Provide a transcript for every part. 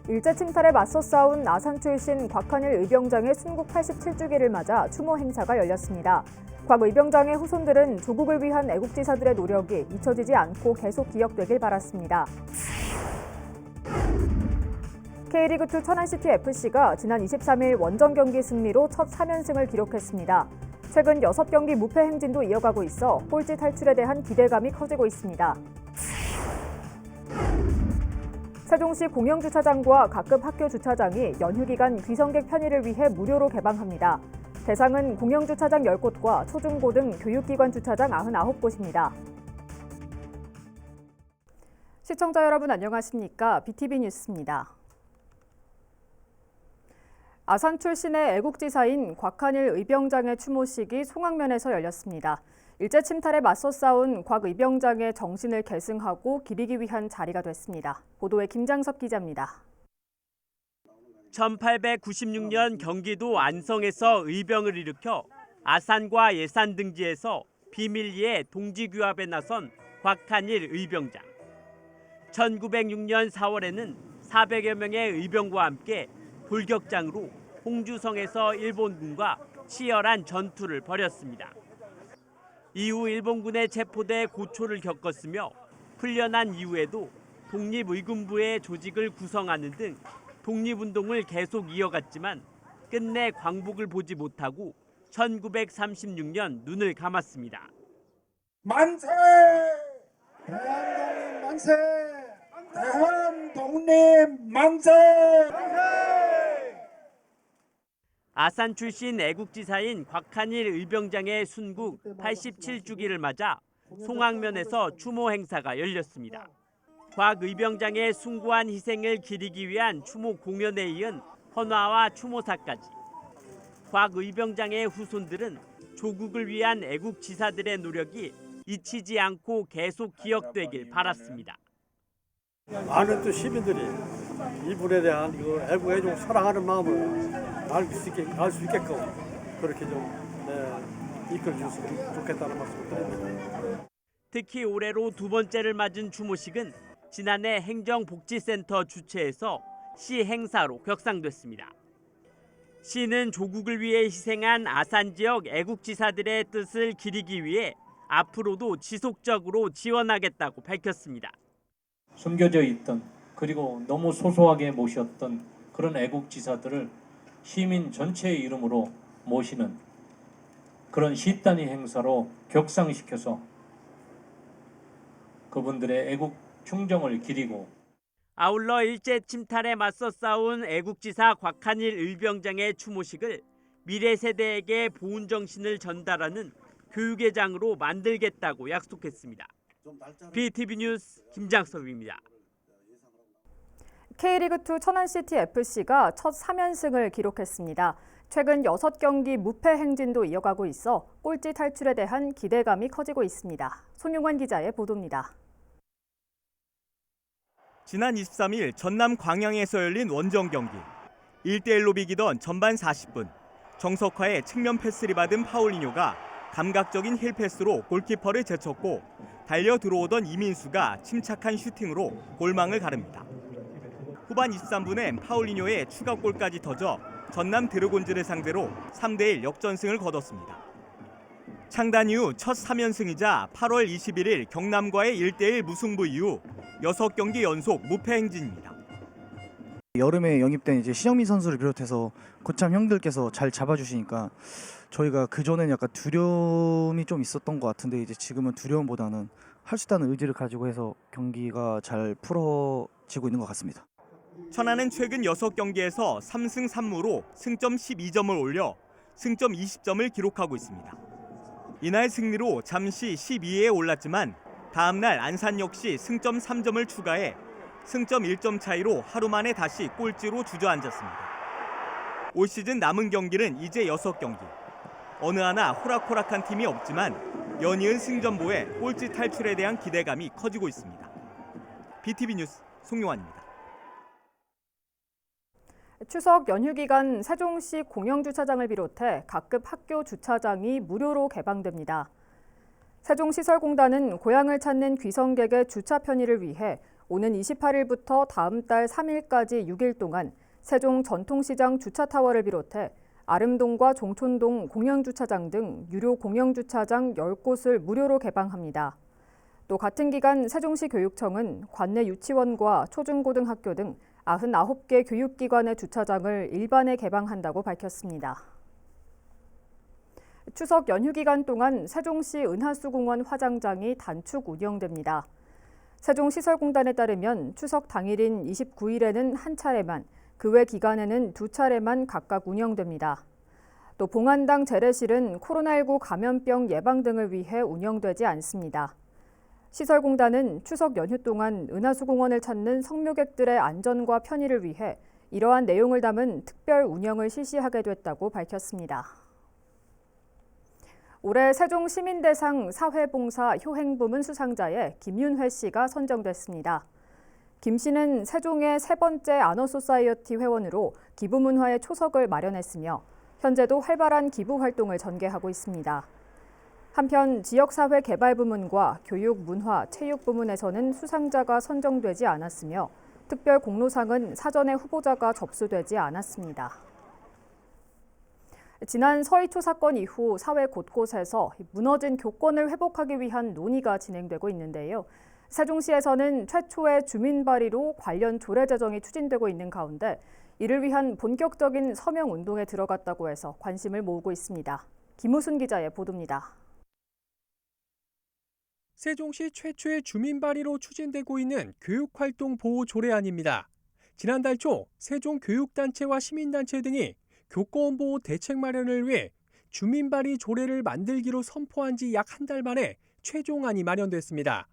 일제 침탈에 맞서 싸운 아산 출신 곽한일 의병장의 순국 87주기를 맞아 추모 행사가 열렸습니다. 곽 의병장의 후손들은 조국을 위한 애국지사들의 노력이 잊혀지지 않고 계속 기억되길 바랐습니다. K리그2 천안시티FC가 지난 23일 원정 경기 승리로 첫 3연승을 기록했습니다. 최근 6경기 무패 행진도 이어가고 있어 꼴찌 탈출에 대한 기대감이 커지고 있습니다. 세종시 공영주차장과 각급 학교 주차장이 연휴 기간 귀성객 편의를 위해 무료로 개방합니다. 대상은 공영주차장 10곳과 초중고 등 교육기관 주차장 99곳입니다. 시청자 여러분 안녕하십니까? BTV 뉴스입니다. 아산 출신의 애국지사인 곽한일 의병장의 추모식이 송악면에서 열렸습니다. 일제 침탈에 맞서 싸운 곽 의병장의 정신을 계승하고 기리기 위한 자리가 됐습니다. 보도에 김장섭 기자입니다. 1896년 경기도 안성에서 의병을 일으켜 아산과 예산 등지에서 비밀리에 동지규합에 나선 곽한일 의병장. 1906년 4월에는 400여 명의 의병과 함께 돌격장으로 홍주성에서 일본군과 치열한 전투를 벌였습니다. 이후 일본군에 체포돼 고초를 겪었으며 풀려난 이후에도 독립의군부의 조직을 구성하는 등 독립운동을 계속 이어갔지만 끝내 광복을 보지 못하고 1936년 눈을 감았습니다. 만세! 대한독립 만세! 대한독립 만세! 아산 출신 애국지사인 곽한일 의병장의 순국 87주기를 맞아 송악면에서 추모 행사가 열렸습니다. 곽 의병장의 숭고한 희생을 기리기 위한 추모 공연에 이은 헌화와 추모사까지. 곽 의병장의 후손들은 조국을 위한 애국지사들의 노력이 잊히지 않고 계속 기억되길 바랐습니다. 많은 또 시민들이 이분에 대한 애국 사랑하는 마음을 알 수 있게끔 그렇게 좀 이끌어 주셨으면 좋겠다는 말씀을 드립니다. 특히 올해로 두 번째를 맞은 추모식은 지난해 행정복지센터 주최에서 시 행사로 격상됐습니다. 시는 조국을 위해 희생한 아산 지역 애국지사들의 뜻을 기리기 위해 앞으로도 지속적으로 지원하겠다고 밝혔습니다. 숨겨져 있던 그리고 너무 소소하게 모셨던 그런 애국지사들을 시민 전체의 이름으로 모시는 그런 시단위 행사로 격상시켜서 그분들의 애국 충정을 기리고 아울러 일제 침탈에 맞서 싸운 애국지사 곽한일 의병장의 추모식을 미래 세대에게 보훈 정신을 전달하는 교육의 장으로 만들겠다고 약속했습니다. BTV 뉴스 김장섭입니다. K리그2 천안시티FC가 첫 3연승을 기록했습니다. 최근 6경기 무패 행진도 이어가고 있어 꼴찌 탈출에 대한 기대감이 커지고 있습니다. 손용환 기자의 보도입니다. 지난 23일 전남 광양에서 열린 원정 경기. 1대1로 비기던 전반 40분. 정석화의 측면 패스를 받은 파울리뇨가 감각적인 힐 패스로 골키퍼를 제쳤고 달려 들어오던 이민수가 침착한 슈팅으로 골망을 가릅니다. 후반 23분엔 파울리뇨의 추가골까지 터져 전남 드래곤즈를 상대로 3대1 역전승을 거뒀습니다. 창단 이후 첫 3연승이자 8월 21일 경남과의 1대1 무승부 이후 6경기 연속 무패 행진입니다. 여름에 영입된 이제 신영민 선수를 비롯해서 고참 형들께서 잘 잡아주시니까 저희가 그전에는 약간 두려움이 좀 있었던 것 같은데 이제 지금은 두려움보다는 할 수 있다는 의지를 가지고 해서 경기가 잘 풀어지고 있는 것 같습니다. 천안은 최근 6경기에서 3승 3무로 승점 12점을 올려 승점 20점을 기록하고 있습니다. 이날 승리로 잠시 12위에 올랐지만 다음 날 안산 역시 승점 3점을 추가해 승점 1점 차이로 하루 만에 다시 꼴찌로 주저앉았습니다. 올 시즌 남은 경기는 이제 6경기. 어느 하나 호락호락한 팀이 없지만 연이은 승전보에 꼴찌 탈출에 대한 기대감이 커지고 있습니다. BTV 뉴스 송용환입니다. 추석 연휴 기간 세종시 공영주차장을 비롯해 각급 학교 주차장이 무료로 개방됩니다. 세종시설공단은 고향을 찾는 귀성객의 주차 편의를 위해 오는 28일부터 다음 달 3일까지 6일 동안 세종 전통시장 주차타워를 비롯해 아름동과 종촌동 공영주차장 등 유료 공영주차장 10곳을 무료로 개방합니다. 또 같은 기간 세종시 교육청은 관내 유치원과 초중고등학교 등 99개 교육기관의 주차장을 일반에 개방한다고 밝혔습니다. 추석 연휴 기간 동안 세종시 은하수공원 화장장이 단축 운영됩니다. 세종시설공단에 따르면 추석 당일인 29일에는 한 차례만, 그 외 기간에는 2차례만 각각 운영됩니다. 또 봉안당 재래실은 코로나19 감염병 예방 등을 위해 운영되지 않습니다. 시설공단은 추석 연휴 동안 은하수공원을 찾는 성묘객들의 안전과 편의를 위해 이러한 내용을 담은 특별 운영을 실시하게 됐다고 밝혔습니다. 올해 세종 시민대상 사회봉사 효행부문 수상자에 김윤회 씨가 선정됐습니다. 김 씨는 세종의 세 번째 아너소사이어티 회원으로 기부문화의 초석을 마련했으며 현재도 활발한 기부 활동을 전개하고 있습니다. 한편 지역사회 개발 부문과 교육, 문화, 체육 부문에서는 수상자가 선정되지 않았으며 특별 공로상은 사전에 후보자가 접수되지 않았습니다. 지난 서희초 사건 이후 사회 곳곳에서 무너진 교권을 회복하기 위한 논의가 진행되고 있는데요. 세종시에서는 최초의 주민 발의로 관련 조례 제정이 추진되고 있는 가운데 이를 위한 본격적인 서명 운동에 들어갔다고 해서 관심을 모으고 있습니다. 김우순 기자의 보도입니다. 세종시 최초의 주민 발의로 추진되고 있는 교육활동 보호 조례안입니다. 지난달 초 세종 교육단체와 시민단체 등이 교권 보호 대책 마련을 위해 주민 발의 조례를 만들기로 선포한 지 약 한 달 만에 최종안이 마련됐습니다.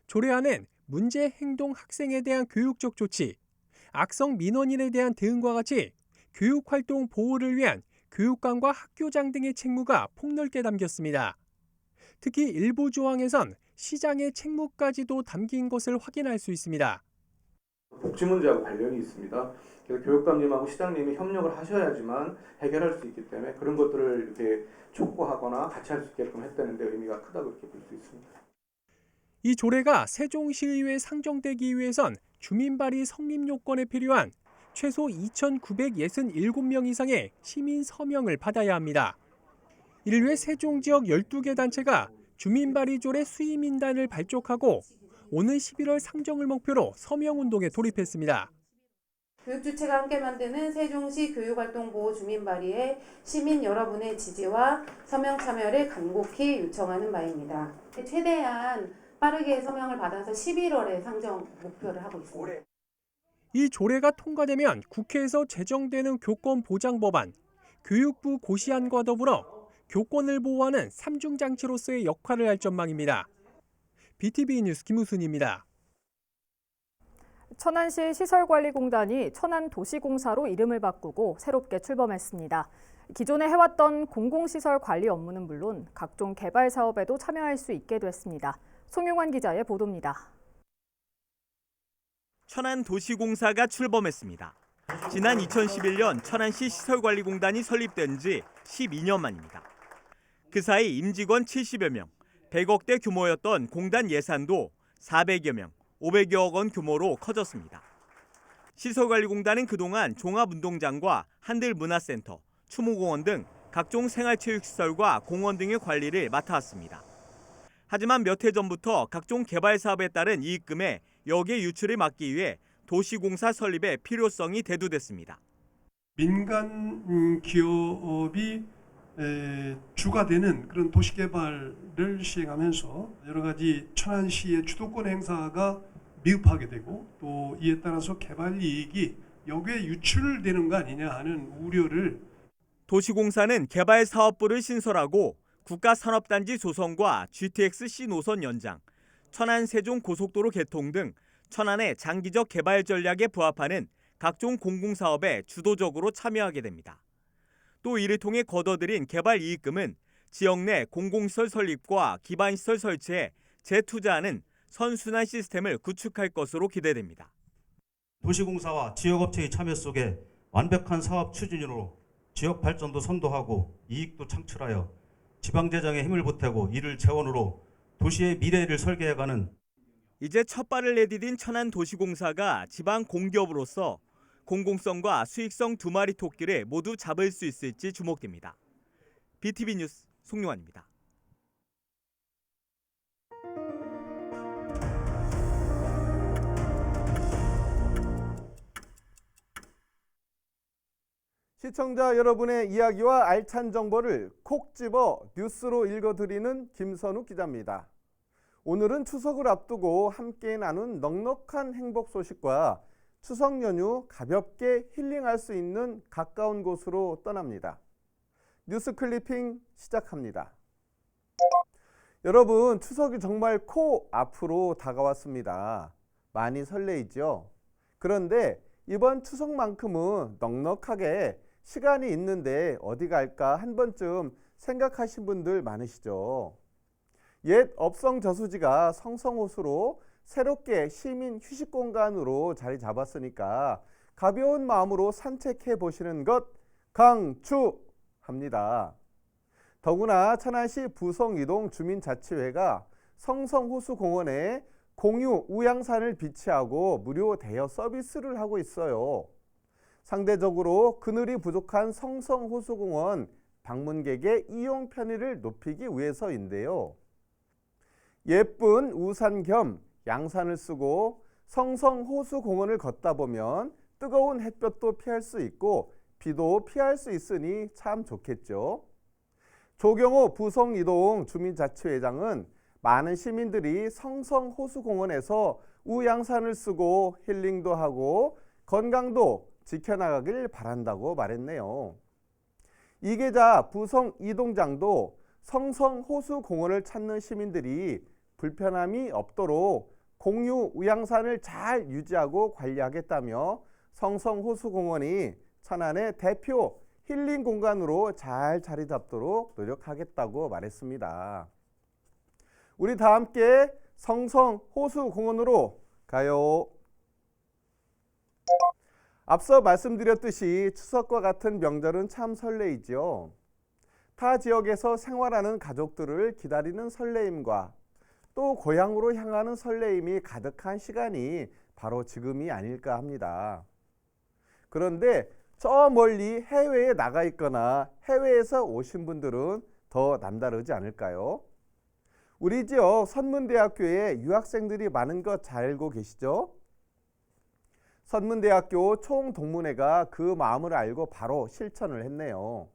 조례안은 문제 행동 학생에 대한 교육적 조치, 악성 민원인에 대한 대응과 같이 교육활동 보호를 위한 교육감과 학교장 등의 책무가 폭넓게 담겼습니다. 특히 일부 조항에선 시장의 책무까지도 담긴 것을 확인할 수 있습니다. 복지 문제하고 관련이 있습니다. 그래서 교육감님하고 시장님이 협력을 하셔야지만 해결할 수 있기 때문에 그런 것들을 이렇게 촉구하거나 같이 할 수 있게끔 했다는 데 의미가 크다고 이렇게 볼 수 있습니다. 이 조례가 세종시의회에 상정되기 위해선 주민 발의 성립 요건에 필요한 최소 2,967명 이상의 시민 서명을 받아야 합니다. 이를 위해 세종 지역 12개 단체가 주민 발의 조례 수의민단을 발족하고 오는 11월 상정을 목표로 서명운동에 돌입했습니다. 교육주체가 함께 만드는 세종시 교육활동 보호 주민 발의에 시민 여러분의 지지와 서명 참여를 간곡히 요청하는 바입니다. 최대한 빠르게 서명을 받아서 11월에 상정 목표를 하고 있습니다. 이 조례가 통과되면 국회에서 제정되는 교권 보장 법안, 교육부 고시안과 더불어 교권을 보호하는 삼중장치로서의 역할을 할 전망입니다. BTV 뉴스 김우순입니다. 천안시 시설관리공단이 천안도시공사로 이름을 바꾸고 새롭게 출범했습니다. 기존에 해왔던 공공시설 관리 업무는 물론 각종 개발 사업에도 참여할 수 있게 됐습니다. 송용환 기자의 보도입니다. 천안도시공사가 출범했습니다. 지난 2011년 천안시 시설관리공단이 설립된 지 12년 만입니다. 그 사이 임직원 70여 명, 100억대 규모였던 공단 예산도 400여 명, 500여억 원 규모로 커졌습니다. 시설관리공단은 그동안 종합운동장과 한들문화센터, 추모공원 등 각종 생활체육시설과 공원 등의 관리를 맡아왔습니다. 하지만 몇 해 전부터 각종 개발 사업에 따른 이익금의 역의 유출을 막기 위해 도시공사 설립의 필요성이 대두됐습니다. 민간 기업이 주가 되는 그런 도시개발을 시행하면서 여러 가지 천안시의 주도권 행사가 미흡하게 되고 또 이에 따라서 개발 이익이 역에 유출되는 거 아니냐 하는 우려를 도시공사는 개발 사업부를 신설하고 국가산업단지 조성과 GTX-C 노선 연장, 천안 세종 고속도로 개통 등 천안의 장기적 개발 전략에 부합하는 각종 공공사업에 주도적으로 참여하게 됩니다. 또 이를 통해 거둬들인 개발 이익금은 지역 내 공공시설 설립과 기반시설 설치에 재투자하는 선순환 시스템을 구축할 것으로 기대됩니다. 도시공사와 지역업체의 참여 속에 완벽한 사업 추진으로 지역 발전도 선도하고 이익도 창출하여 지방재정에 힘을 보태고 이를 재원으로 도시의 미래를 설계해가는 이제 첫 발을 내디딘 천안도시공사가 지방 공기업으로서 공공성과 수익성 두 마리 토끼를 모두 잡을 수 있을지 주목됩니다. BTV 뉴스 송용환입니다. 시청자 여러분의 이야기와 알찬 정보를 콕 집어 뉴스로 읽어드리는 김선욱 기자입니다. 오늘은 추석을 앞두고 함께 나눈 넉넉한 행복 소식과 추석 연휴 가볍게 힐링할 수 있는 가까운 곳으로 떠납니다. 뉴스 클리핑 시작합니다. 여러분, 추석이 정말 코앞으로 다가왔습니다. 많이 설레이죠? 그런데 이번 추석만큼은 넉넉하게 시간이 있는데 어디 갈까 한 번쯤 생각하신 분들 많으시죠? 옛 업성저수지가 성성호수로 새롭게 시민 휴식 공간으로 자리 잡았으니까 가벼운 마음으로 산책해 보시는 것 강추합니다. 더구나 천안시 부성이동 주민자치회가 성성호수공원에 공유 우양산을 비치하고 무료 대여 서비스를 하고 있어요. 상대적으로 그늘이 부족한 성성호수공원 방문객의 이용 편의를 높이기 위해서인데요. 예쁜 우산 겸 양산을 쓰고 성성호수공원을 걷다 보면 뜨거운 햇볕도 피할 수 있고 비도 피할 수 있으니 참 좋겠죠. 조경호 부성이동 주민자치회장은 많은 시민들이 성성호수공원에서 우양산을 쓰고 힐링도 하고 건강도 지켜나가길 바란다고 말했네요. 이계자 부성이동장도 성성호수공원을 찾는 시민들이 불편함이 없도록 공유 우양산을 잘 유지하고 관리하겠다며 성성호수공원이 천안의 대표 힐링 공간으로 잘 자리 잡도록 노력하겠다고 말했습니다. 우리 다 함께 성성호수공원으로 가요. 앞서 말씀드렸듯이 추석과 같은 명절은 참 설레이죠. 타 지역에서 생활하는 가족들을 기다리는 설레임과 또 고향으로 향하는 설레임이 가득한 시간이 바로 지금이 아닐까 합니다. 그런데 저 멀리 해외에 나가 있거나 해외에서 오신 분들은 더 남다르지 않을까요? 우리 지역 선문대학교에 유학생들이 많은 것 잘 알고 계시죠? 선문대학교 총동문회가 그 마음을 알고 바로 실천을 했네요.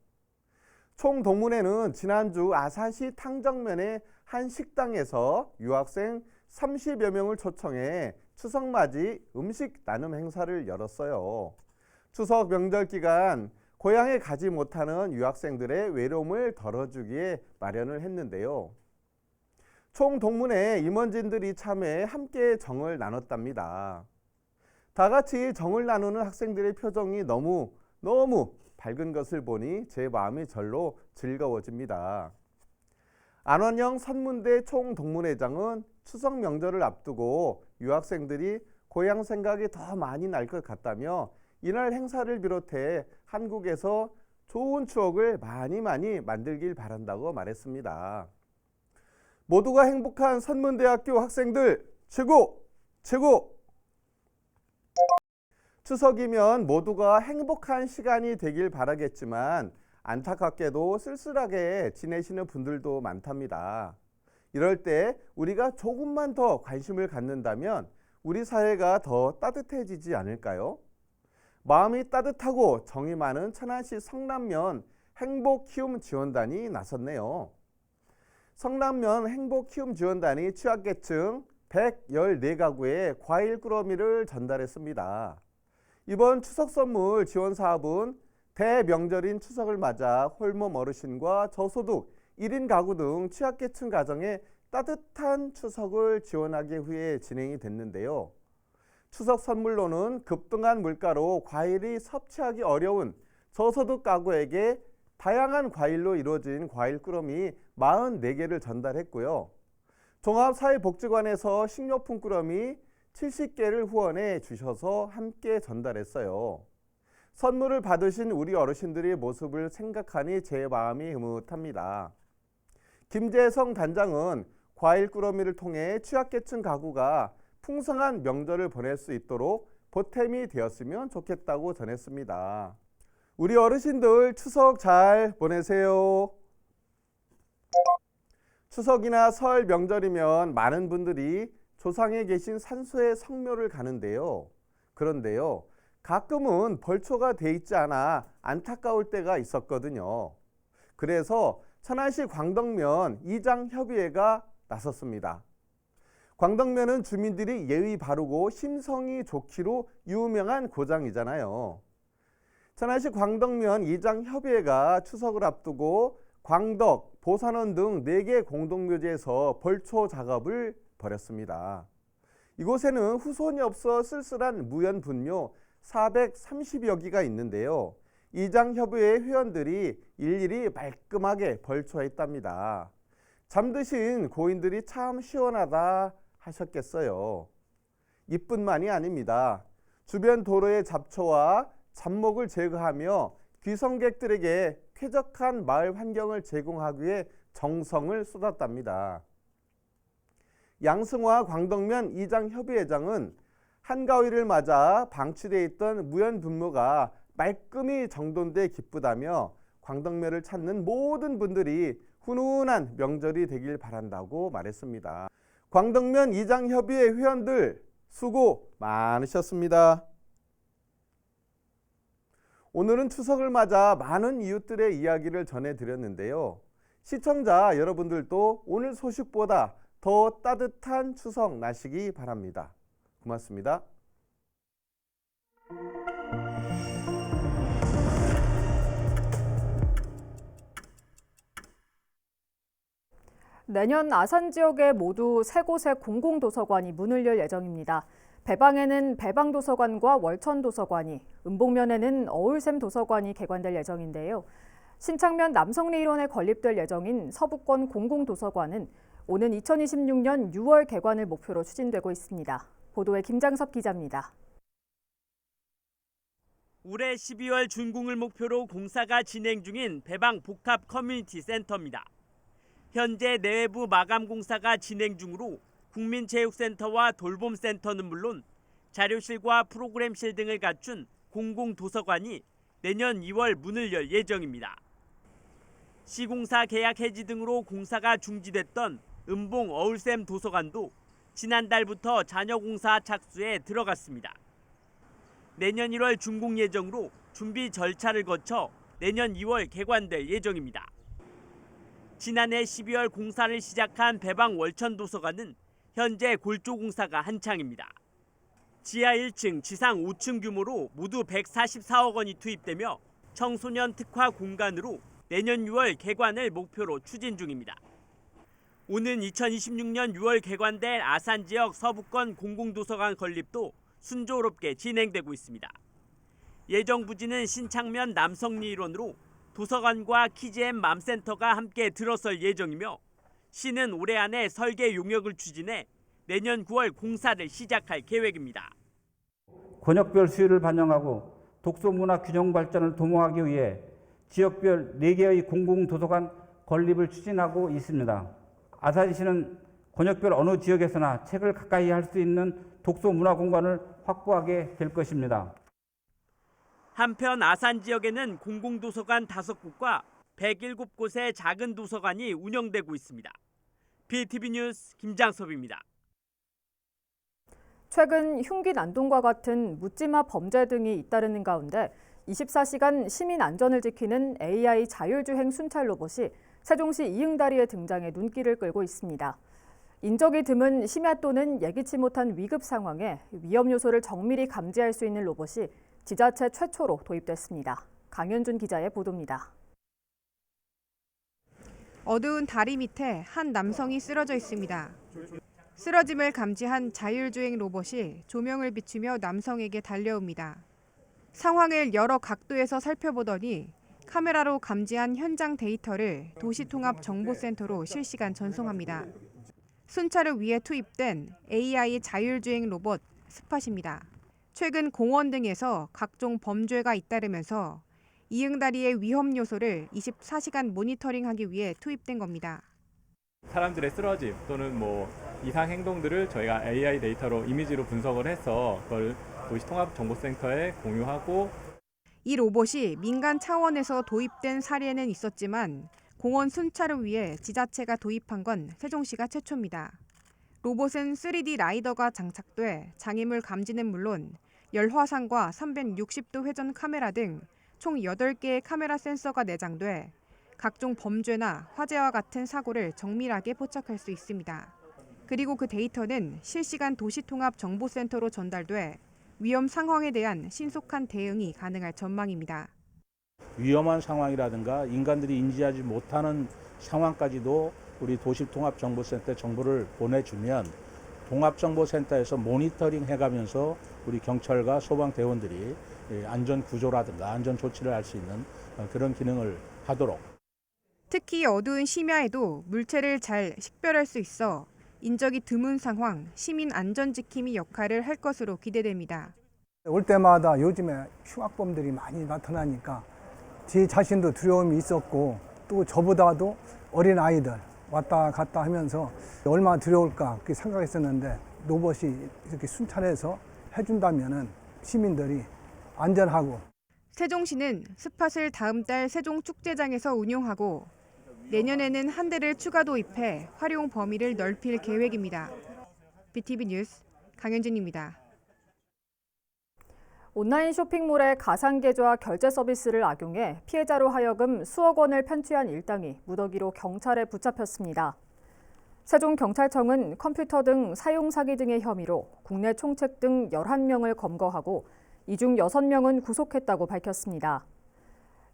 총동문회는 지난주 아사시 탕정면의 한 식당에서 유학생 30여 명을 초청해 추석맞이 음식 나눔 행사를 열었어요. 추석 명절 기간 고향에 가지 못하는 유학생들의 외로움을 덜어주기에 마련을 했는데요. 총동문회 임원진들이 참여해 함께 정을 나눴답니다. 다 같이 정을 나누는 학생들의 표정이 너무 밝은 것을 보니 제 마음이 절로 즐거워집니다. 안원영 선문대 총동문회장은 추석 명절을 앞두고 유학생들이 고향 생각이 더 많이 날 것 같다며 이날 행사를 비롯해 한국에서 좋은 추억을 많이 만들길 바란다고 말했습니다. 모두가 행복한 선문대학교 학생들 최고! 추석이면 모두가 행복한 시간이 되길 바라겠지만 안타깝게도 쓸쓸하게 지내시는 분들도 많답니다. 이럴 때 우리가 조금만 더 관심을 갖는다면 우리 사회가 더 따뜻해지지 않을까요? 마음이 따뜻하고 정이 많은 천안시 성남면 행복키움지원단이 나섰네요. 성남면 행복키움지원단이 취약계층 114가구에 과일 꾸러미를 전달했습니다. 이번 추석 선물 지원 사업은 대명절인 추석을 맞아 홀몸 어르신과 저소득 1인 가구 등 취약계층 가정에 따뜻한 추석을 지원하기 위해 진행이 됐는데요. 추석 선물로는 급등한 물가로 과일이 섭취하기 어려운 저소득 가구에게 다양한 과일로 이루어진 과일 꾸러미 44개를 전달했고요. 종합사회복지관에서 식료품 꾸러미 70개를 후원해 주셔서 함께 전달했어요. 선물을 받으신 우리 어르신들의 모습을 생각하니 제 마음이 흐뭇합니다. 김재성 단장은 과일 꾸러미를 통해 취약계층 가구가 풍성한 명절을 보낼 수 있도록 보탬이 되었으면 좋겠다고 전했습니다. 우리 어르신들 추석 잘 보내세요. 추석이나 설 명절이면 많은 분들이 조상에 계신 산소의 성묘를 가는데요. 그런데요, 가끔은 벌초가 돼 있지 않아 안타까울 때가 있었거든요. 그래서 천안시 광덕면 이장협의회가 나섰습니다. 광덕면은 주민들이 예의 바르고 심성이 좋기로 유명한 고장이잖아요. 천안시 광덕면 이장협의회가 추석을 앞두고 광덕, 보산원 등 4개 공동묘지에서 벌초 작업을 벌였습니다. 이곳에는 후손이 없어 쓸쓸한 무연분묘 430여 기가 있는데요. 이장협의회 회원들이 일일이 말끔하게 벌초했답니다. 잠드신 고인들이 참 시원하다 하셨겠어요. 이뿐만이 아닙니다. 주변 도로의 잡초와 잡목을 제거하며 귀성객들에게 쾌적한 마을 환경을 제공하기 위해 정성을 쏟았답니다. 양승화 광덕면 이장협의회장은 한가위를 맞아 방치되어 있던 무연분묘가 말끔히 정돈돼 기쁘다며 광덕면을 찾는 모든 분들이 훈훈한 명절이 되길 바란다고 말했습니다. 광덕면 이장협의회 회원들 수고 많으셨습니다. 오늘은 추석을 맞아 많은 이웃들의 이야기를 전해드렸는데요. 시청자 여러분들도 오늘 소식보다 더 따뜻한 추석 나시기 바랍니다. 고맙습니다. 내년 아산 지역에 모두 3곳의 공공도서관이 문을 열 예정입니다. 배방에는 배방도서관과 월천도서관이, 은봉면에는 어울샘 도서관이 개관될 예정인데요. 신창면 남성리 일원에 건립될 예정인 서부권 공공도서관은 오는 2026년 6월 개관을 목표로 추진되고 있습니다. 보도에 김장섭 기자입니다. 올해 12월 준공을 목표로 공사가 진행 중인 배방 복합 커뮤니티 센터입니다. 현재 내외부 마감 공사가 진행 중으로 국민체육센터와 돌봄센터는 물론 자료실과 프로그램실 등을 갖춘 공공도서관이 내년 2월 문을 열 예정입니다. 시공사 계약 해지 등으로 공사가 중지됐던 은봉 어울샘 도서관도 지난달부터 잔여 공사 착수에 들어갔습니다. 내년 1월 준공 예정으로 준비 절차를 거쳐 내년 2월 개관될 예정입니다. 지난해 12월 공사를 시작한 배방 월천 도서관은 현재 골조 공사가 한창입니다. 지하 1층, 지상 5층 규모로 모두 144억 원이 투입되며 청소년 특화 공간으로 내년 6월 개관을 목표로 추진 중입니다. 오는 2026년 6월 개관될 아산 지역 서부권 공공도서관 건립도 순조롭게 진행되고 있습니다. 예정 부지는 신창면 남성리 일원으로 도서관과 키즈앤 맘센터가 함께 들어설 예정이며 시는 올해 안에 설계 용역을 추진해 내년 9월 공사를 시작할 계획입니다. 권역별 수요를 반영하고 독서문화 균형 발전을 도모하기 위해 지역별 4개의 공공도서관 건립을 추진하고 있습니다. 아산시는 권역별 어느 지역에서나 책을 가까이 할 수 있는 독서문화 공간을 확보하게 될 것입니다. 한편 아산 지역에는 공공도서관 5곳과 107곳의 작은 도서관이 운영되고 있습니다. BTV 뉴스 김장섭입니다. 최근 흉기 난동과 같은 묻지마 범죄 등이 잇따르는 가운데 24시간 시민 안전을 지키는 AI 자율주행 순찰 로봇이 세종시 이응다리에 등장해 눈길을 끌고 있습니다. 인적이 드문 심야 또는 예기치 못한 위급 상황에 위험 요소를 정밀히 감지할 수 있는 로봇이 지자체 최초로 도입됐습니다. 강현준 기자의 보도입니다. 어두운 다리 밑에 한 남성이 쓰러져 있습니다. 쓰러짐을 감지한 자율주행 로봇이 조명을 비추며 남성에게 달려옵니다. 상황을 여러 각도에서 살펴보더니 카메라로 감지한 현장 데이터를 도시통합정보센터로 실시간 전송합니다. 순찰을 위해 투입된 AI 자율주행 로봇 스팟입니다. 최근 공원 등에서 각종 범죄가 잇따르면서 이응다리의 위험 요소를 24시간 모니터링하기 위해 투입된 겁니다. 사람들의 쓰러짐 또는 뭐 이상 행동들을 저희가 AI 데이터로 이미지로 분석을 해서 그걸 도시통합정보센터에 공유하고 이 로봇이 민간 차원에서 도입된 사례는 있었지만 공원 순찰을 위해 지자체가 도입한 건 세종시가 최초입니다. 로봇은 3D 라이더가 장착돼 장애물 감지는 물론 열화상과 360도 회전 카메라 등 총 8개의 카메라 센서가 내장돼 각종 범죄나 화재와 같은 사고를 정밀하게 포착할 수 있습니다. 그리고 그 데이터는 실시간 도시통합정보센터로 전달돼 위험 상황에 대한 신속한 대응이 가능할 전망입니다. 위험한 상황이라든가 인간들이 인지하지 못하는 상황까지도 우리 도시통합정보센터에 정보를 보내주면 통합정보센터에서 모니터링 해가면서 우리 경찰과 소방대원들이 안전구조라든가 안전조치를 할 수 있는 그런 기능을 하도록. 특히 어두운 심야에도 물체를 잘 식별할 수 있어 인적이 드문 상황, 시민 안전지킴이 역할을 할 것으로 기대됩니다. 올 때마다 요즘에 흉악범들이 많이 나타나니까 제 자신도 두려움이 있었고 또 저보다도 어린 아이들 왔다 갔다 하면서 얼마나 두려울까 그렇게 생각했었는데 로봇이 이렇게 순찰해서 해준다면은 시민들이 안전하고. 세종시는 스팟을 다음 달 세종축제장에서 운용하고 내년에는 한 대를 추가 도입해 활용 범위를 넓힐 계획입니다. BTV 뉴스 강현진입니다. 온라인 쇼핑몰의 가상계좌 결제 서비스를 악용해 피해자로 하여금 수억 원을 편취한 일당이 무더기로 경찰에 붙잡혔습니다. 세종경찰청은 컴퓨터 등 사용 사기 등의 혐의로 국내 총책 등 11명을 검거하고 이 중 6명은 구속했다고 밝혔습니다.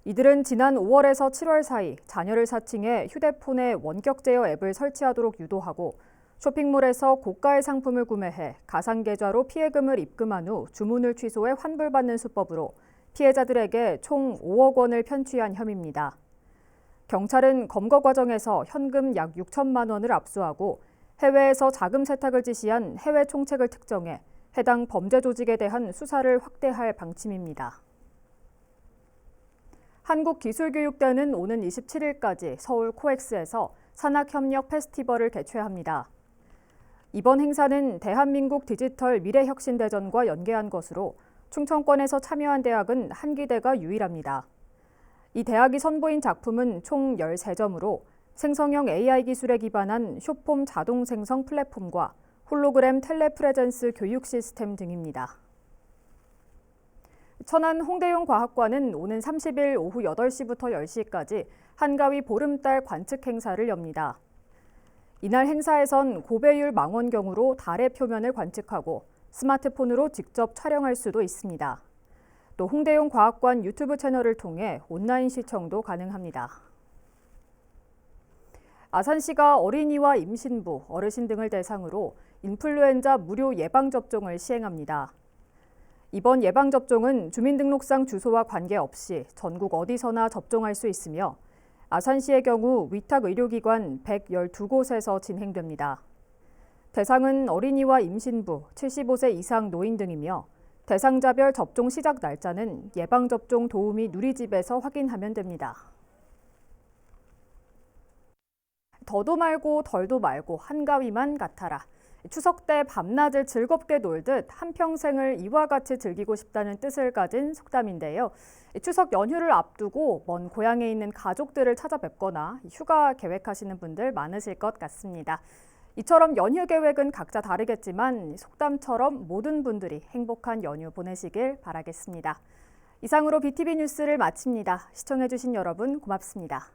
이들은 지난 5월에서 7월 사이 자녀를 사칭해 휴대폰에 원격 제어 앱을 설치하도록 유도하고 쇼핑몰에서 고가의 상품을 구매해 가상계좌로 피해금을 입금한 후 주문을 취소해 환불받는 수법으로 피해자들에게 총 5억 원을 편취한 혐의입니다. 경찰은 검거 과정에서 현금 약 6천만 원을 압수하고 해외에서 자금 세탁을 지시한 해외 총책을 특정해 해당 범죄 조직에 대한 수사를 확대할 방침입니다. 한국기술교육대는 오는 27일까지 서울 코엑스에서 산학협력 페스티벌을 개최합니다. 이번 행사는 대한민국 디지털 미래혁신대전과 연계한 것으로 충청권에서 참여한 대학은 한 기대가 유일합니다. 이 대학이 선보인 작품은 총 13점으로 생성형 AI 기술에 기반한 숏폼 자동 생성 플랫폼과 홀로그램 텔레프레젠스 교육 시스템 등입니다. 천안 홍대용 과학관은 오는 30일 오후 8시부터 10시까지 한가위 보름달 관측 행사를 엽니다. 이날 행사에선 고배율 망원경으로 달의 표면을 관측하고 스마트폰으로 직접 촬영할 수도 있습니다. 또 홍대용 과학관 유튜브 채널을 통해 온라인 시청도 가능합니다. 아산시가 어린이와 임신부, 어르신 등을 대상으로 인플루엔자 무료 예방접종을 시행합니다. 이번 예방접종은 주민등록상 주소와 관계없이 전국 어디서나 접종할 수 있으며 아산시의 경우 위탁의료기관 112곳에서 진행됩니다. 대상은 어린이와 임신부, 75세 이상 노인 등이며 대상자별 접종 시작 날짜는 예방접종 도우미 누리집에서 확인하면 됩니다. 더도 말고 덜도 말고 한가위만 같아라. 추석 때 밤낮을 즐겁게 놀듯 한평생을 이와 같이 즐기고 싶다는 뜻을 가진 속담인데요. 추석 연휴를 앞두고 먼 고향에 있는 가족들을 찾아뵙거나 휴가 계획하시는 분들 많으실 것 같습니다. 이처럼 연휴 계획은 각자 다르겠지만 속담처럼 모든 분들이 행복한 연휴 보내시길 바라겠습니다. 이상으로 BTV 뉴스를 마칩니다. 시청해주신 여러분 고맙습니다.